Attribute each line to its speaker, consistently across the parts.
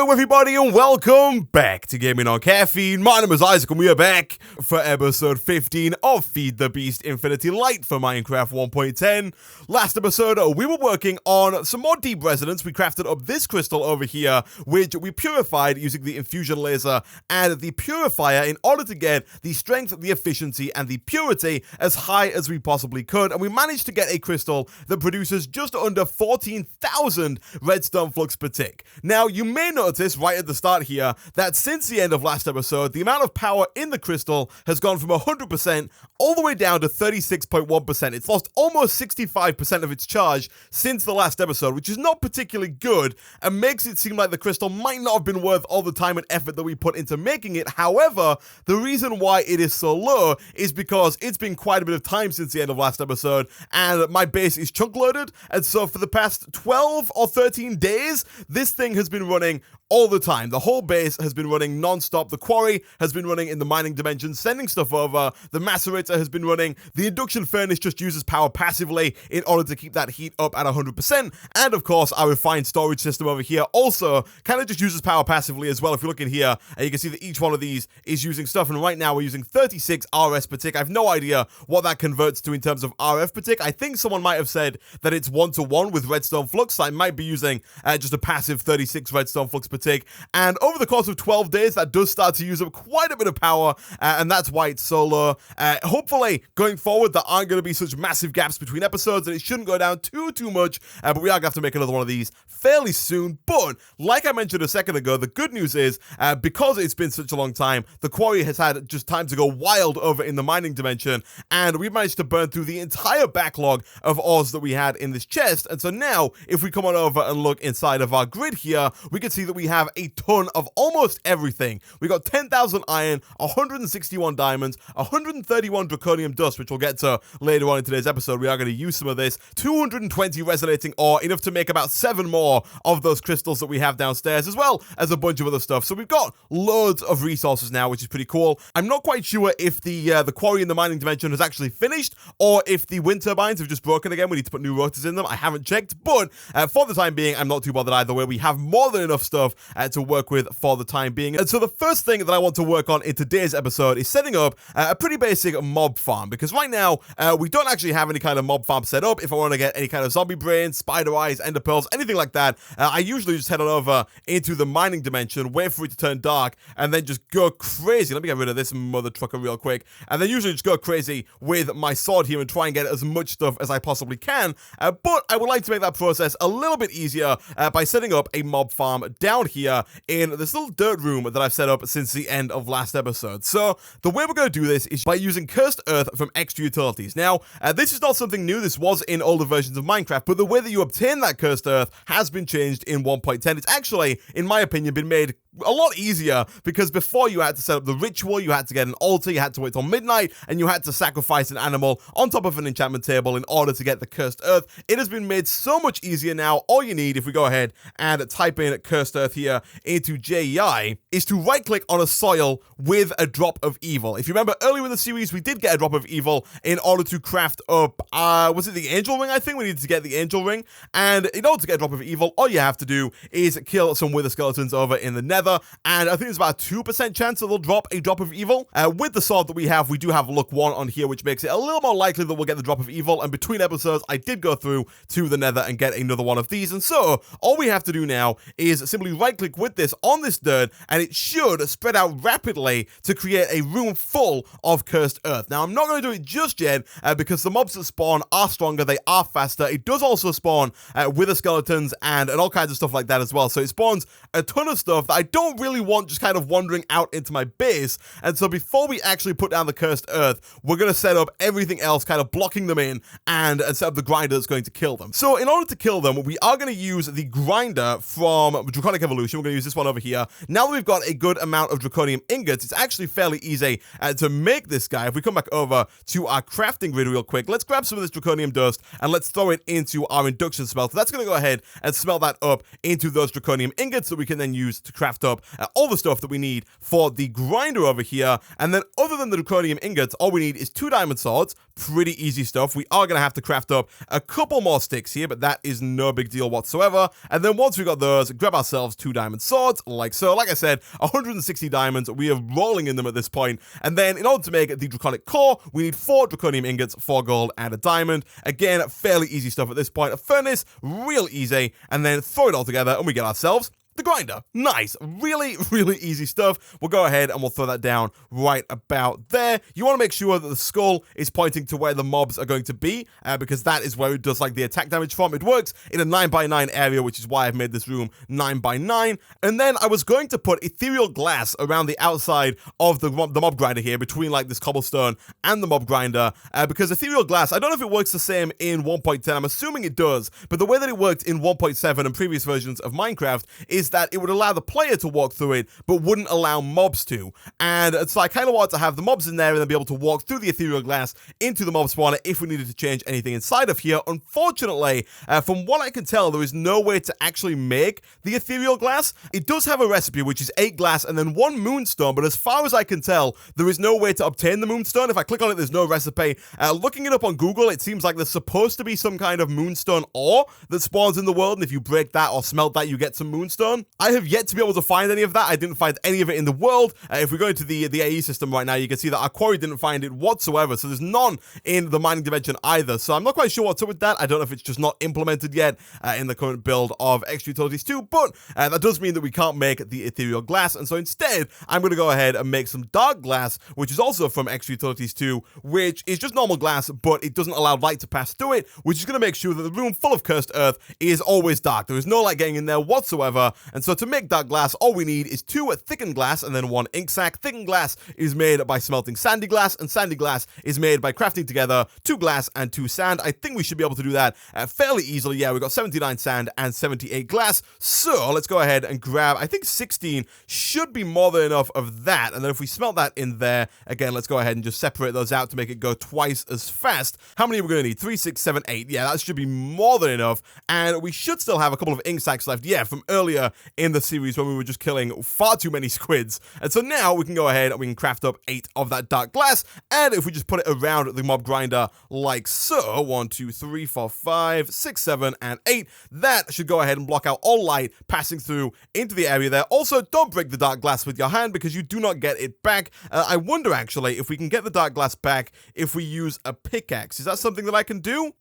Speaker 1: Hello everybody and welcome back to Gaming on Caffeine. My name is Isaac and we are back for episode 15 of Feed the Beast Infinity Lite for Minecraft 1.10. Last episode we were working on some more deep resonance. We crafted up this crystal over here which we purified using the infusion laser and the purifier in order to get the strength, the efficiency and the purity as high as we possibly could, and we managed to get a crystal that produces just under 14,000 redstone flux per tick. Now you may notice right at the start here that since the end of last episode, the amount of power in the crystal has gone from 100% all the way down to 36.1%. It's lost almost 65% of its charge since the last episode, which is not particularly good and makes it seem like the crystal might not have been worth all the time and effort that we put into making it. However, the reason why it is so low is because it's been quite a bit of time since the end of last episode and my base is chunk loaded, and so for the past 12 or 13 days, this thing has been running all the time. The whole base has been running non-stop. The quarry has been running in the mining dimension, sending stuff over. The macerator has been running. The induction furnace just uses power passively in order to keep that heat up at 100%. And of course, our refined storage system over here also kind of just uses power passively as well. If you look in here, you can see that each one of these is using stuff. And right now we're using 36 RS per tick. I have no idea what that converts to in terms of RF per tick. I think someone might have said that it's 1-to-1 with redstone flux. So I might be using just a passive 36 redstone flux per tick, and over the course of 12 days that does start to use up quite a bit of power, and that's why it's so low. Hopefully going forward there aren't going to be such massive gaps between episodes and it shouldn't go down too much, but we are going to have to make another one of these fairly soon. But like I mentioned a second ago, the good news is because it's been such a long time, the quarry has had just time to go wild over in the mining dimension, and we managed to burn through the entire backlog of ores that we had in this chest. And so now if we come on over and look inside of our grid here, we can see that we have a ton of almost everything. We got 10,000 iron, 161 diamonds, 131 draconium dust, which we'll get to later on in today's episode. We are going to use some of this, 220 resonating ore, enough to make about 7 more of those crystals that we have downstairs, as well as a bunch of other stuff. So we've got loads of resources now, which is pretty cool. I'm not quite sure if the quarry in the mining dimension has actually finished or if the wind turbines have just broken again. We need to put new rotors in them. I haven't checked, but for the time being, I'm not too bothered either way. We have more than enough stuff to work with for the time being. And so the first thing that I want to work on in today's episode is setting up a pretty basic mob farm, because right now we don't actually have any kind of mob farm set up. If I want to get any kind of zombie brains, spider eyes, ender pearls, anything like that, I usually just head on over into the mining dimension, wait for it to turn dark, and then just go crazy. Let me get rid of this mother trucker real quick, and then usually just go crazy with my sword here and try and get as much stuff as I possibly can. But I would like to make that process a little bit easier by setting up a mob farm down here in this little dirt room that I've set up since the end of last episode. So the way we're going to do this is by using cursed earth from extra utilities. Now this is not something new. This was in older versions of Minecraft, but the way that you obtain that cursed earth has been changed in 1.10. It's actually, in my opinion, been made a lot easier, because before you had to set up the ritual, you had to get an altar, you had to wait till midnight, and you had to sacrifice an animal on top of an enchantment table in order to get the cursed earth. It has been made so much easier now. All you need, if we go ahead and type in cursed earth here into JEI, is to right click on a soil with a drop of evil. If you remember earlier in the series, we did get a drop of evil in order to craft up, was it the angel ring? I think we needed to get the angel ring, and in order to get a drop of evil, all you have to do is kill some wither skeletons over in the nether, and I think there's about a 2% chance that they'll drop a drop of evil. With the sword that we have luck 1 on here, which makes it a little more likely that we'll get the drop of evil, and between episodes I did go through to the nether and get another one of these. And so all we have to do now is simply right click with this on this dirt, and it should spread out rapidly to create a room full of cursed earth. Now I'm not going to do it just yet because the mobs that spawn are stronger, they are faster. It does also spawn wither skeletons and all kinds of stuff like that as well. So it spawns a ton of stuff that I don't really want just kind of wandering out into my base. And so before we actually put down the cursed earth, we're going to set up everything else, kind of blocking them in, and set up the grinder that's going to kill them. So in order to kill them, we are going to use the grinder from Draconic Evolution. We're going to use this one over here. Now that we've got a good amount of draconium ingots, it's actually fairly easy to make this guy. If we come back over to our crafting grid real quick, let's grab some of this draconium dust and let's throw it into our induction smelter. That's going to go ahead and smelt that up into those draconium ingots that we can then use to craft craft up all the stuff that we need for the grinder over here. And then other than the draconium ingots, all we need is 2 diamond swords. Pretty easy stuff. We are going to have to craft up a couple more sticks here, but that is no big deal whatsoever. And then once we got those, grab ourselves 2 diamond swords, like so. Like I said, 160 diamonds. We are rolling in them at this point. And then in order to make the draconic core, we need 4 draconium ingots, 4 gold, and a diamond. Again, fairly easy stuff at this point. A furnace, real easy. And then throw it all together, and we get ourselves the grinder. Nice. Really, really easy stuff. We'll go ahead and we'll throw that down right about there. You want to make sure that the skull is pointing to where the mobs are going to be, because that is where it does like the attack damage from. It works in a 9x9 area, which is why I've made this room 9x9. And then I was going to put ethereal glass around the outside of the mob grinder here, between like this cobblestone and the mob grinder, because ethereal glass, I don't know if it works the same in 1.10. I'm assuming it does, but the way that it worked in 1.7 and previous versions of Minecraft is that it would allow the player to walk through it, but wouldn't allow mobs to. And so I kind of wanted to have the mobs in there and then be able to walk through the ethereal glass into the mob spawner if we needed to change anything inside of here. Unfortunately, from what I can tell, there is no way to actually make the ethereal glass. It does have a recipe, which is 8 glass and then 1 moonstone, but as far as I can tell, there is no way to obtain the moonstone. If I click on it, there's no recipe. Looking it up on Google, it seems like there's supposed to be some kind of moonstone ore that spawns in the world, and if you break that or smelt that, you get some moonstone. I have yet to be able to find any of that. I didn't find any of it in the world. If we go into the AE system right now, you can see that our quarry didn't find it whatsoever, so there's none in the mining dimension either. So I'm not quite sure what's up with that. I don't know if it's just not implemented yet in the current build of Extra Utilities 2, but that does mean that we can't make the ethereal glass, and so instead, I'm going to go ahead and make some dark glass, which is also from Extra Utilities 2, which is just normal glass, but it doesn't allow light to pass through it, which is going to make sure that the room full of cursed earth is always dark. There is no light getting in there whatsoever. And so to make dark glass, all we need is 2 thickened glass and then 1 ink sac. Thickened glass is made by smelting sandy glass, and sandy glass is made by crafting together 2 glass and 2 sand. I think we should be able to do that fairly easily. Yeah, we've got 79 sand and 78 glass. So let's go ahead and grab, I think 16 should be more than enough of that. And then if we smelt that in there, again, let's go ahead and just separate those out to make it go twice as fast. How many are we going to need? 3, 6, 7, 8. Yeah, that should be more than enough. And we should still have a couple of ink sacs left. Yeah, from earlier in the series when we were just killing far too many squids. And so now we can go ahead and we can craft up 8 of that dark glass. And if we just put it around the mob grinder like so, 1, 2, 3, 4, 5, 6, 7, and 8, that should go ahead and block out all light passing through into the area there. Also, don't break the dark glass with your hand because you do not get it back. I wonder actually if we can get the dark glass back if we use a pickaxe. Is that something that I can do?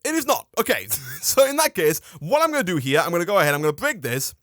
Speaker 1: It is not. Okay, so in that case, what I'm going to do here, I'm going to go ahead, I'm going to break this.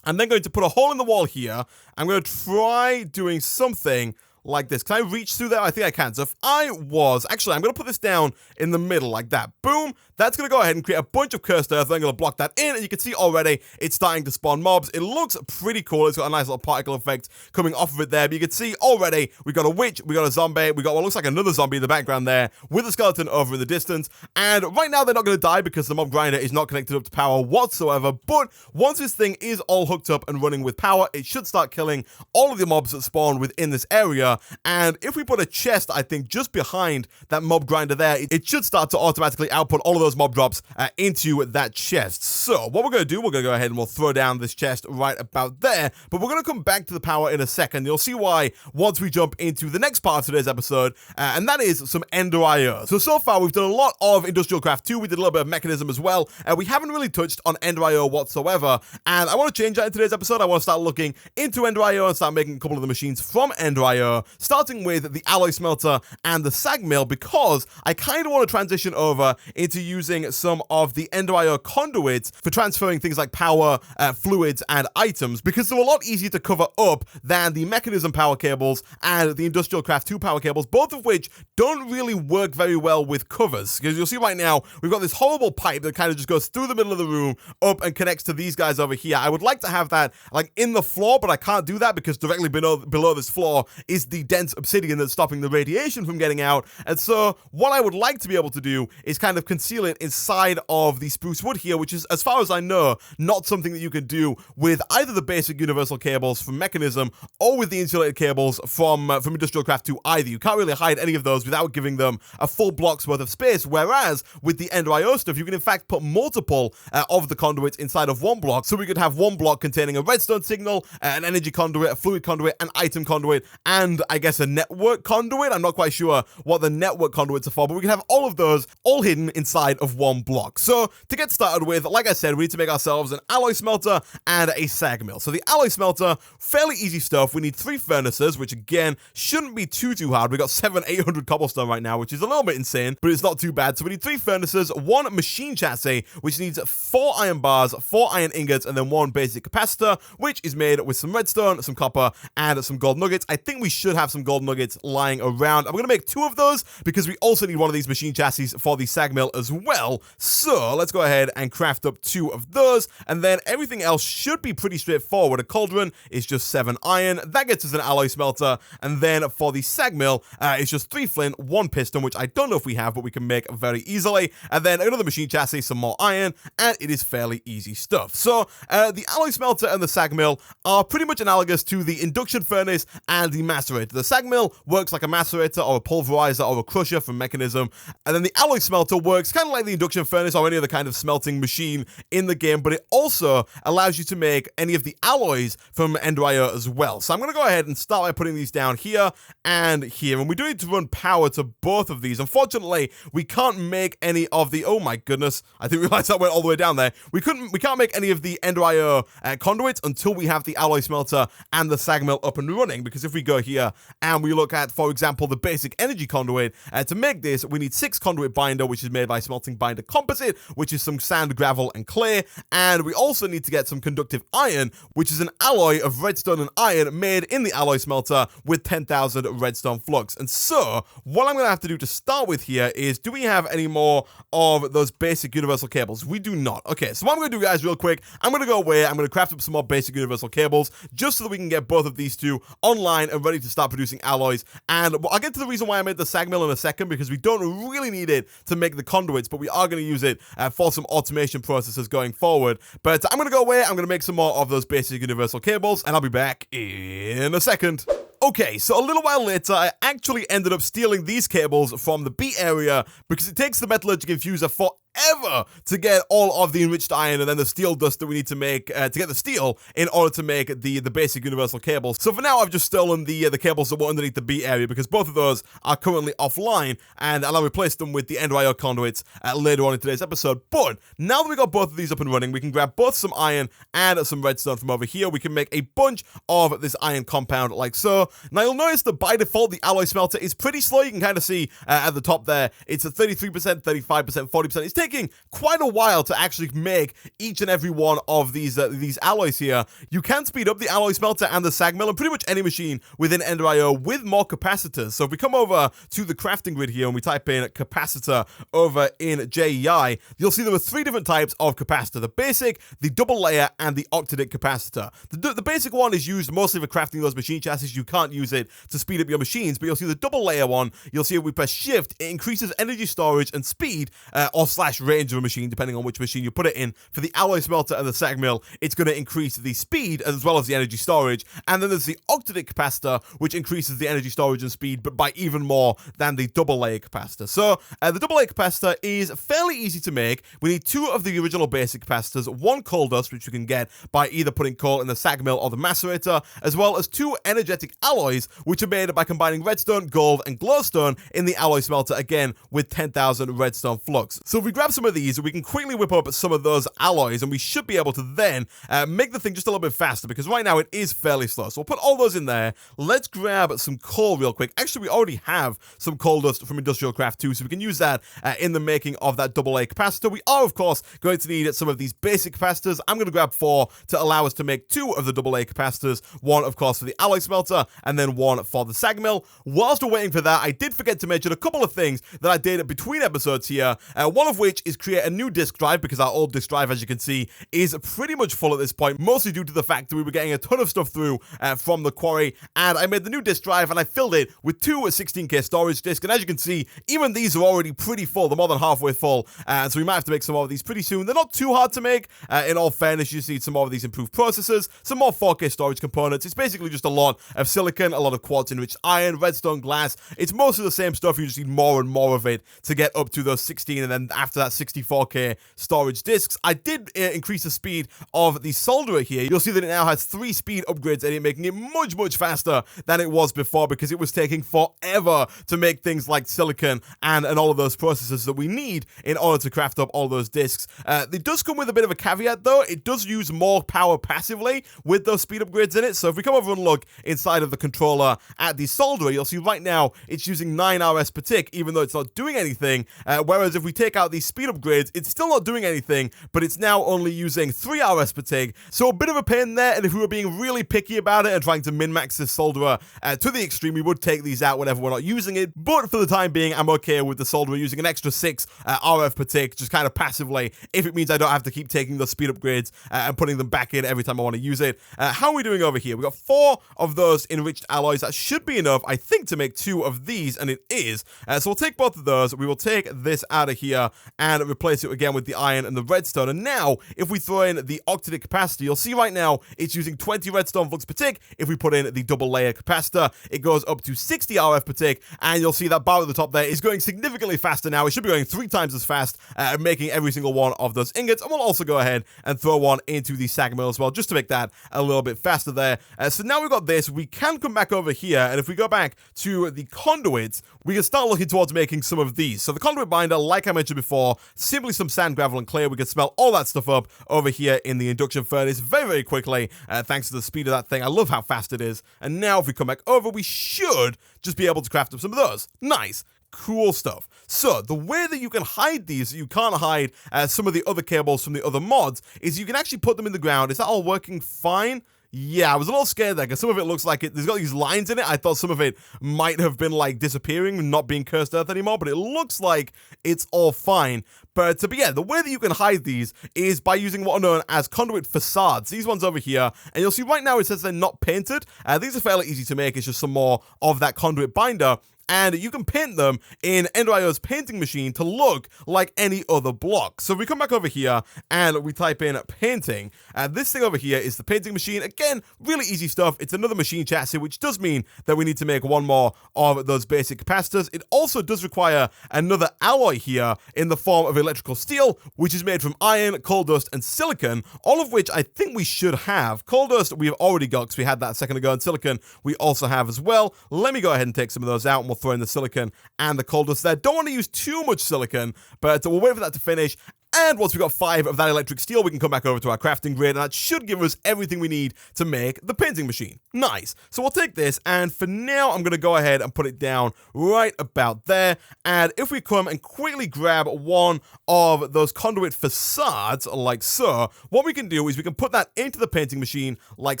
Speaker 1: I'm then going to put a hole in the wall here. I'm going to try doing something like this. Can I reach through there? I think I can. So if I was... Actually, I'm going to put this down in the middle like that. Boom. That's going to go ahead and create a bunch of cursed earth. I'm going to block that in, and you can see already it's starting to spawn mobs. It looks pretty cool. It's got a nice little particle effect coming off of it there, but you can see already we got a witch, we got a zombie, we got what looks like another zombie in the background there with a skeleton over in the distance, and right now they're not going to die because the mob grinder is not connected up to power whatsoever, but once this thing is all hooked up and running with power, it should start killing all of the mobs that spawn within this area, and if we put a chest, I think, just behind that mob grinder there, it should start to automatically output all of those mob drops into that chest. So what we're going to do, we're going to go ahead and we'll throw down this chest right about there, but we're going to come back to the power in a second. You'll see why once we jump into the next part of today's episode, and that is some Ender IO. So far we've done a lot of Industrial Craft 2, we did a little bit of Mechanism as well, we haven't really touched on Ender IO whatsoever, and I want to change that in today's episode. I want to start looking into Ender IO and start making a couple of the machines from Ender IO, starting with the alloy smelter and the sag mill, because I kind of want to transition over into using some of the Ender IO conduits for transferring things like power, fluids, and items, because they're a lot easier to cover up than the Mechanism power cables and the Industrial Craft 2 power cables, both of which don't really work very well with covers, because you'll see right now we've got this horrible pipe that kind of just goes through the middle of the room up and connects to these guys over here. I would like to have that like in the floor, but I can't do that because directly below this floor is is the dense obsidian that's stopping the radiation from getting out. And so what I would like to be able to do is kind of conceal it inside of the spruce wood here, which is, as far as I know, not something that you can do with either the basic universal cables from Mechanism or with the insulated cables from Industrial Craft 2 either. You can't really hide any of those without giving them a full block's worth of space, whereas with the Ender IO stuff, you can in fact put multiple of the conduits inside of one block. So we could have one block containing a redstone signal, an energy conduit, a fluid conduit, an item conduit, and I guess a network conduit. I'm not quite sure what the network conduits are for, but we can have all of those all hidden inside of one block. So to get started with, like I said, we need to make ourselves an alloy smelter and a sag mill. So the alloy smelter, fairly easy stuff. We need 3 furnaces, which again shouldn't be too hard. We got 800 cobblestone right now, which is a little bit insane, but it's not too bad. So we need 3 furnaces, 1 machine chassis, which needs 4 iron bars, 4 iron ingots, and then 1 basic capacitor, which is made with some redstone, some copper, and some gold nuggets. I think we should have some gold nuggets lying around. I'm going to make 2 of those because we also need one of these machine chassis for the sag mill as well. So let's go ahead and craft up 2 of those, and then everything else should be pretty straightforward. A cauldron is just 7 iron. That gets us an alloy smelter, and then for the sag mill, it's just 3 flint, 1 piston, which I don't know if we have, but we can make very easily, and then another machine chassis, some more iron, and it is fairly easy stuff. So the alloy smelter and the sag mill are pretty much analogous to the induction furnace and the macerator. The sag mill works like a macerator or a pulverizer or a crusher from Mechanism, and then the alloy smelter works kind of like the induction furnace or any other kind of smelting machine in the game, but it also allows you to make any of the alloys from Ender IO as well. So I'm going to go ahead and start by putting these down here and here, and we do need to run power to both of these. Unfortunately, we can't make any of the, oh my goodness, I didn't realize that went all the way down there. We can't make any of the Ender IO conduits until we have the alloy smelter and the sag mill up and running, because if we go here and we look at, for example, the basic energy conduit, to make this, we need 6 conduit binder, which is made by smelting binder composite, which is some sand, gravel, and clay, and we also need to get some conductive iron, which is an alloy of redstone and iron made in the alloy smelter with 10,000 redstone flux. And so, what I'm going to have to do to start with here is, do we have any more of those basic universal cables? We do not. Okay, so what I'm going to do, guys, real quick, I'm going to go away, I'm going to craft up some more basic universal cables, just so that we can get both of these 2 online and ready to start producing alloys. And I'll get to the reason why I made the sag mill in a second, because we don't really need it to make the conduits, but we are going to use it for some automation processes going forward. But I'm going to go away, I'm going to make some more of those basic universal cables, and I'll be back in a second. Okay, so a little while later, I actually ended up stealing these cables from the B area because it takes the metallurgic infuser forever to get all of the enriched iron and then the steel dust that we need to make to get the steel in order to make the basic universal cables. So for now, I've just stolen the cables that were underneath the B area because both of those are currently offline, and I'll replace them with the Ender IO conduits later on in today's episode. But now that we got both of these up and running, we can grab both some iron and some redstone from over here. We can make a bunch of this iron compound like so. Now you'll notice that by default the alloy smelter is pretty slow. You can kind of see at the top there, it's at 33%, 35%, 40%. It's taking quite a while to actually make each and every one of these alloys here. You can speed up the alloy smelter and the sag mill and pretty much any machine within Ender IO with more capacitors. So if we come over to the crafting grid here and we type in capacitor over in JEI, you'll see there are 3 different types of capacitor: the basic, the double layer, and the octadic capacitor. The basic one is used mostly for crafting those machine chassis. You can't use it to speed up your machines, but you'll see the double layer one, you'll see if we press shift, it increases energy storage and speed or slash range of a machine, depending on which machine you put it in. For the alloy smelter and the sag mill, it's going to increase the speed as well as the energy storage. And then there's the octadic capacitor, which increases the energy storage and speed, but by even more than the double layer capacitor. So the double layer capacitor is fairly easy to make. We need 2 of the original basic capacitors, 1 coal dust, which you can get by either putting coal in the sag mill or the macerator, as well as 2 energetic alloys, which are made by combining redstone, gold, and glowstone in the alloy smelter, again with 10,000 redstone flux. So if we grab some of these, we can quickly whip up some of those alloys, and we should be able to then make the thing just a little bit faster, because right now it is fairly slow. So we'll put all those in there. Let's grab some coal real quick. Actually, we already have some coal dust from Industrial Craft 2, so we can use that in the making of that double A capacitor. We are, of course, going to need some of these basic capacitors. I'm going to grab 4 to allow us to make 2 of the double A capacitors. 1, of course, for the alloy smelter, and then 1 for the sag mill. Whilst we're waiting for that, I did forget to mention a couple of things that I did between episodes here, one of which which is create a new disk drive, because our old disk drive, as you can see, is pretty much full at this point, mostly due to the fact that we were getting a ton of stuff through from the quarry, and I made the new disk drive and I filled it with two 16K storage disks, and as you can see, even these are already pretty full. They're more than halfway full, and so we might have to make some more of these pretty soon. They're not too hard to make. In all fairness, you just need some more of these improved processors, some more 4K storage components. It's basically just a lot of silicon, a lot of quartz-enriched iron, redstone glass. It's mostly the same stuff. You just need more and more of it to get up to those 16, and then after that 64K storage disks. I did increase the speed of the solderer here. You'll see that it now has 3 speed upgrades in it, making it much, much faster than it was before, because it was taking forever to make things like silicon and all of those processors that we need in order to craft up all those disks. It does come with a bit of a caveat though. It does use more power passively with those speed upgrades in it. So if we come over and look inside of the controller at the solderer, you'll see right now it's using 9 RS per tick, even though it's not doing anything. Whereas if we take out these speed upgrades, it's still not doing anything, but it's now only using 3 RS per tick. So a bit of a pain there, and if we were being really picky about it and trying to min-max this solderer to the extreme, we would take these out whenever we're not using it. But for the time being, I'm okay with the solderer using an extra 6 RF per tick, just kind of passively, if it means I don't have to keep taking those speed upgrades and putting them back in every time I want to use it. How are we doing over here? We've got 4 of those enriched alloys. That should be enough, I think, to make 2 of these, and it is. So we'll take both of those. We will take this out of here and replace it again with the iron and the redstone. And now, if we throw in the octadic capacitor, you'll see right now it's using 20 redstone flux per tick. If we put in the double layer capacitor, it goes up to 60 RF per tick, and you'll see that bar at the top there is going significantly faster now. It should be going 3 times as fast, making every single one of those ingots. And we'll also go ahead and throw one into the sag mill as well, just to make that a little bit faster there. So now we've got this. We can come back over here, and if we go back to the conduits, we can start looking towards making some of these. So the conduit binder, like I mentioned before, simply some sand, gravel, and clay. We can smelt all that stuff up over here in the induction furnace very, very quickly, thanks to the speed of that thing. I love how fast it is. And now if we come back over, we should just be able to craft up some of those. Nice. Cool stuff. So the way that you can hide these, you can't hide some of the other cables from the other mods, is you can actually put them in the ground. Is that all working fine? Yeah, I was a little scared there because some of it looks like there's got these lines in it. I thought some of it might have been like disappearing and not being cursed earth anymore, but it looks like it's all fine. But yeah, the way that you can hide these is by using what are known as conduit facades. These ones over here, and you'll see right now it says they're not painted. These are fairly easy to make. It's just some more of that conduit binder. And you can paint them in Ender.io's painting machine to look like any other block. So if we come back over here and we type in painting, this thing over here is the painting machine. Again, really easy stuff. It's another machine chassis, which does mean that we need to make one more of those basic capacitors. It also does require another alloy here in the form of electrical steel, which is made from iron, coal dust, and silicon, all of which I think we should have. Coal dust we've already got because we had that a second ago, and silicon we also have as well. Let me go ahead and take some of those out, and we'll throw in the silicon and the coal dust there. Don't want to use too much silicon, but we'll wait for that to finish. And once we've got 5 of that electric steel, we can come back over to our crafting grid, and that should give us everything we need to make the painting machine. Nice. So we'll take this, and for now, I'm going to go ahead and put it down right about there. And if we come and quickly grab one of those conduit facades, like so, what we can do is we can put that into the painting machine, like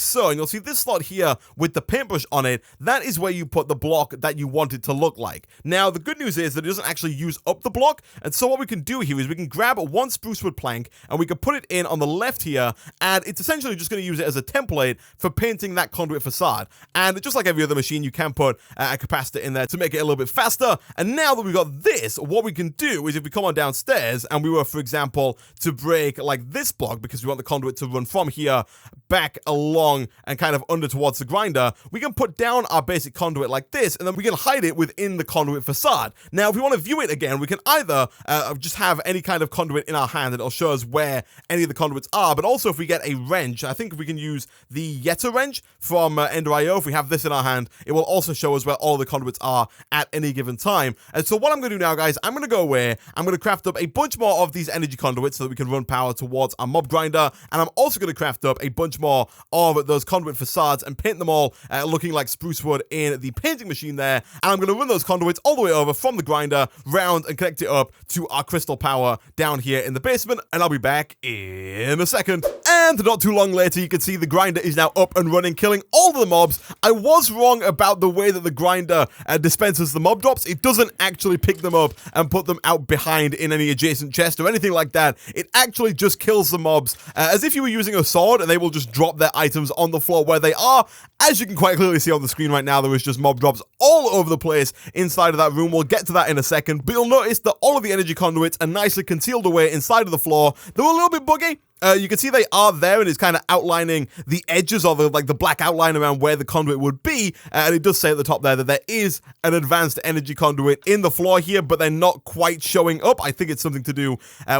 Speaker 1: so. And you'll see this slot here with the paintbrush on it. That is where you put the block that you want it to look like. Now, the good news is that it doesn't actually use up the block. And so what we can do here is we can grab one spruce wood plank, and we can put it in on the left here, and it's essentially just going to use it as a template for painting that conduit facade. And just like every other machine, you can put a capacitor in there to make it a little bit faster. And now that we've got this, what we can do is if we come on downstairs and we were, for example, to break like this block, because we want the conduit to run from here back along and kind of under towards the grinder, we can put down our basic conduit like this, and then we can hide it within the conduit facade. Now, if we want to view it again, we can either just have any kind of conduit in our hand, and it'll show us where any of the conduits are, but also if we get a wrench, I think if we can use the Yeta wrench from Ender.io, if we have this in our hand, it will also show us where all the conduits are at any given time. And so what I'm going to do now, guys, I'm going to go away, I'm going to craft up a bunch more of these energy conduits so that we can run power towards our mob grinder, and I'm also going to craft up a bunch more of those conduit facades and paint them all looking like spruce wood in the painting machine there, and I'm going to run those conduits all the way over from the grinder round and connect it up to our crystal power down here in the basement, and I'll be back in a second. And not too long later, you can see the grinder is now up and running, killing all of the mobs. I was wrong about the way that the grinder dispenses the mob drops. It doesn't actually pick them up and put them out behind in any adjacent chest or anything like that. It actually just kills the mobs as if you were using a sword, and they will just drop their items on the floor where they are. As you can quite clearly see on the screen right now, there was just mob drops all over the place inside of that room. We'll get to that in a second, but you'll notice that all of the energy conduits are nicely concealed away inside of the floor. They were a little bit buggy. You can see they are there, and it's kind of outlining the edges of the black outline around where the conduit would be. And it does say at the top there that there is an advanced energy conduit in the floor here, but they're not quite showing up. I think it's something to do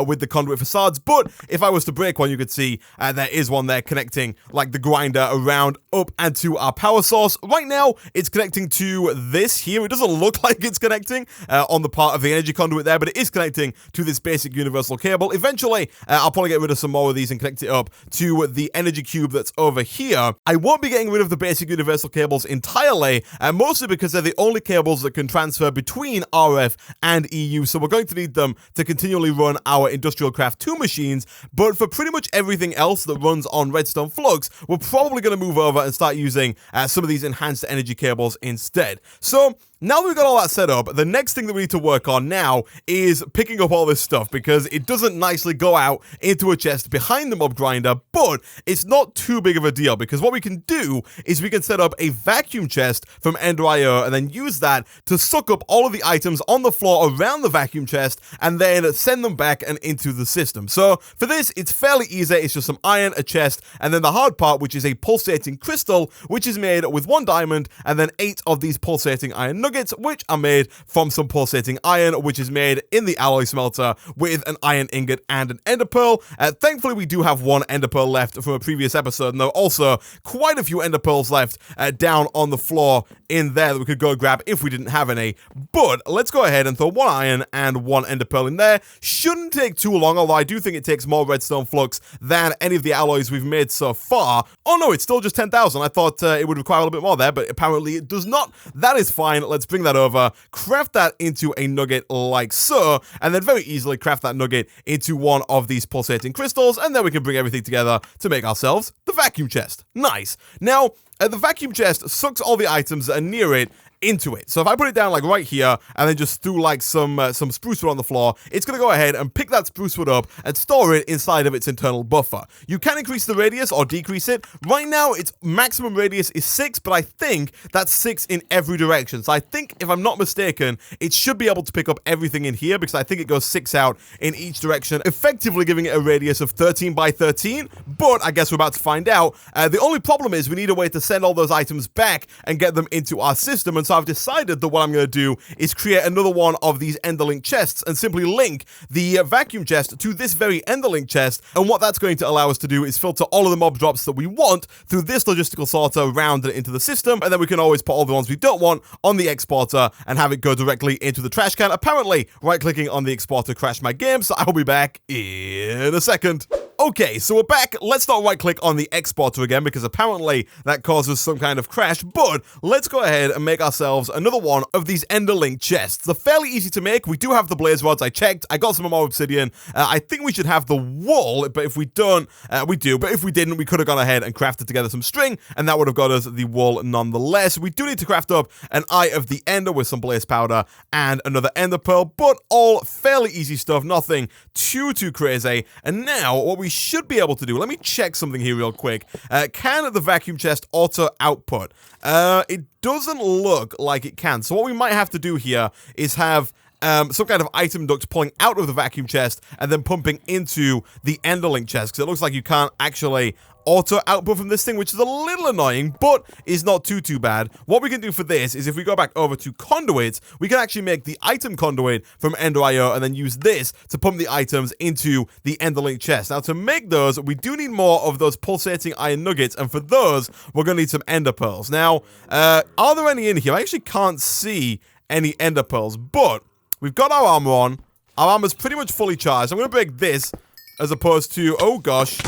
Speaker 1: with the conduit facades. But if I was to break one, you could see there is one there connecting like the grinder around up and to our power source. Right now, it's connecting to this here. It doesn't look like it's connecting on the part of the energy conduit there, but it is connecting to this basic universal cable. Eventually, I'll probably get rid of some more of these and connect it up to the energy cube that's over here. I won't be getting rid of the basic universal cables entirely, mostly because they're the only cables that can transfer between RF and EU, so we're going to need them to continually run our Industrial Craft 2 machines. But for pretty much everything else that runs on Redstone Flux, we're probably going to move over and start using some of these enhanced energy cables instead. So now that we've got all that set up, the next thing that we need to work on now is picking up all this stuff, because it doesn't nicely go out into a chest behind the mob grinder, but it's not too big of a deal, because what we can do is we can set up a vacuum chest from Ender.io and then use that to suck up all of the items on the floor around the vacuum chest and then send them back and into the system. So for this, it's fairly easy. It's just some iron, a chest, and then the hard part, which is a pulsating crystal, which is made with 1 diamond and then 8 of these pulsating iron nuggets, which are made from some pulsating iron, which is made in the alloy smelter with an iron ingot and an ender pearl. Thankfully, we do have 1 ender pearl left from a previous episode, and there are also quite a few ender pearls left down on the floor in there that we could go grab if we didn't have any. But let's go ahead and throw 1 iron and 1 ender pearl in there. Shouldn't take too long, although I do think it takes more redstone flux than any of the alloys we've made so far. Oh no, it's still just 10,000. I thought it would require a little bit more there, but apparently it does not. That is fine. Let's bring that over, craft that into a nugget like so, and then very easily craft that nugget into one of these pulsating crystals, and then we can bring everything together to make ourselves the vacuum chest. Nice. Now, the vacuum chest sucks all the items that are near it into it. So if I put it down like right here and then just threw like some spruce wood on the floor, it's going to go ahead and pick that spruce wood up and store it inside of its internal buffer. You can increase the radius or decrease it. Right now, its maximum radius is 6, but I think that's 6 in every direction. So I think, if I'm not mistaken, it should be able to pick up everything in here, because I think it goes 6 out in each direction, effectively giving it a radius of 13 by 13, but I guess we're about to find out. The only problem is we need a way to send all those items back and get them into our system, and so I've decided that what I'm going to do is create another one of these Enderlink chests and simply link the vacuum chest to this very Enderlink chest, and what that's going to allow us to do is filter all of the mob drops that we want through this logistical sorter, round it into the system, and then we can always put all the ones we don't want on the exporter and have it go directly into the trash can. Apparently, right-clicking on the exporter crashed my game, so I'll be back in a second. Okay, so we're back. Let's not right-click on the exporter again, because apparently that causes some kind of crash, but let's go ahead and make ourselves another one of these Enderlink chests. They're fairly easy to make. We do have the blaze rods. I checked. I got some more obsidian. I think we should have the wool, but if we don't, we do. But if we didn't, we could have gone ahead and crafted together some string, and that would have got us the wool nonetheless. We do need to craft up an Eye of the Ender with some blaze powder and another ender pearl, but all fairly easy stuff. Nothing too crazy. And now, what we should be able to do, let me check something here real quick. Can the vacuum chest auto output? It doesn't look like it can. So what we might have to do here is have some kind of item duct pulling out of the vacuum chest and then pumping into the Enderlink chest, because it looks like you can't actually auto output from this thing, which is a little annoying, but is not too bad. What we can do for this is, if we go back over to conduits, we can actually make the item conduit from Ender.io and then use this to pump the items into the Enderlink chest. Now, to make those, we do need more of those pulsating iron nuggets, and for those, we're going to need some ender pearls. Now, are there any in here? I actually can't see any ender pearls, but we've got our armor on. Our armor's pretty much fully charged. I'm going to break this as opposed to, oh gosh.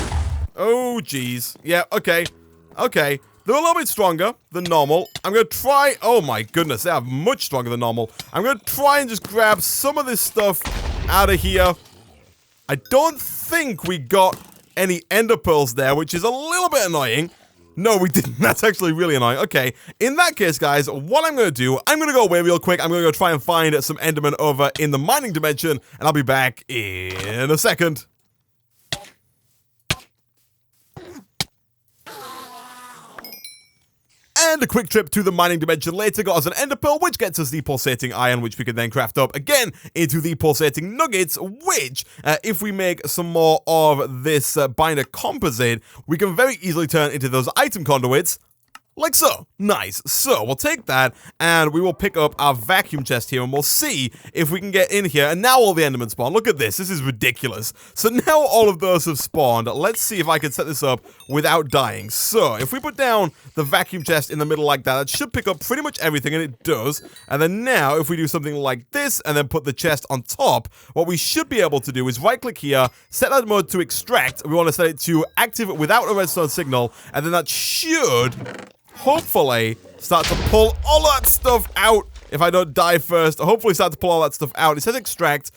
Speaker 1: Oh, geez. Yeah, okay. Okay. They're a little bit stronger than normal. I'm going to try... Oh, my goodness. They are much stronger than normal. I'm going to try and just grab some of this stuff out of here. I don't think we got any ender pearls there, which is a little bit annoying. No, we didn't. That's actually really annoying. Okay, in that case, guys, what I'm going to do, I'm going to go away real quick. I'm going to go try and find some endermen over in the mining dimension, and I'll be back in a second. And a quick trip to the mining dimension later got us an ender pearl, which gets us the pulsating iron, which we can then craft up again into the pulsating nuggets, which, if we make some more of this binder composite, we can very easily turn into those item conduits. Like so. Nice. So, we'll take that, and we will pick up our vacuum chest here, and we'll see if we can get in here. And now all the endermen spawn. Look at this. This is ridiculous. So, now all of those have spawned. Let's see if I can set this up without dying. So, if we put down the vacuum chest in the middle like that, it should pick up pretty much everything, and it does. And then now, if we do something like this, and then put the chest on top, what we should be able to do is right-click here, set that mode to extract. We want to set it to active without a redstone signal, and then that should hopefully start to pull all that stuff out if I don't die first. Hopefully start to pull all that stuff out. It says extract.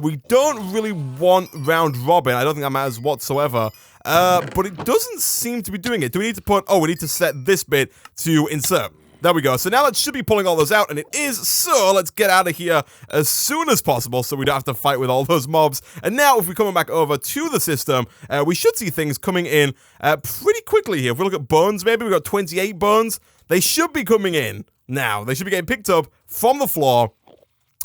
Speaker 1: We don't really want round robin. I don't think that matters whatsoever. But it doesn't seem to be doing it. Do we need to put... Oh, we need to set this bit to insert. There we go. So now that should be pulling all those out, and it is. So let's get out of here as soon as possible so we don't have to fight with all those mobs. And now if we're coming back over to the system, we should see things coming in pretty quickly here. If we look at bones, maybe we've got 28 bones. They should be coming in now. They should be getting picked up from the floor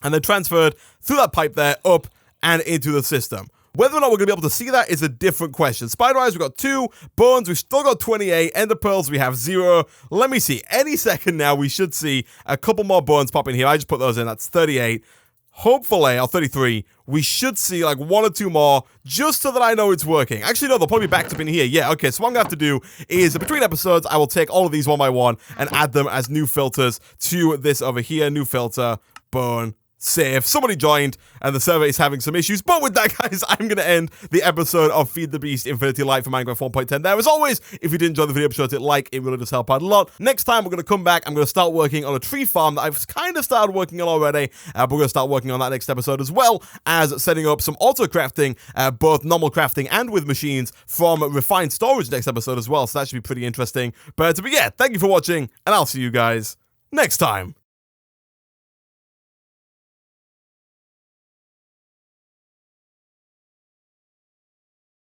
Speaker 1: and then transferred through that pipe there up and into the system. Whether or not we're going to be able to see that is a different question. Spider eyes, we've got 2. Bones, we've still got 28. Ender pearls, we have 0. Let me see. Any second now, we should see a couple more bones pop in here. I just put those in. That's 38. Hopefully, or 33, we should see like 1 or 2 more, just so that I know it's working. Actually, no, they'll probably be backed up in here. Yeah, okay, so what I'm going to have to do is, between episodes, I will take all of these one by one and add them as new filters to this over here. New filter, bone, save. Somebody joined, and the server is having some issues. But with that, guys, I'm going to end the episode of Feed the Beast Infinity Light for Minecraft 1.10 there. As always, if you did enjoy the video, be sure to hit like. It really does help out a lot. Next time, we're going to come back. I'm going to start working on a tree farm that I've kind of started working on already. But we're going to start working on that next episode, as well as setting up some auto crafting, both normal crafting and with machines from refined storage next episode as well. So that should be pretty interesting. But yeah, thank you for watching, and I'll see you guys next time.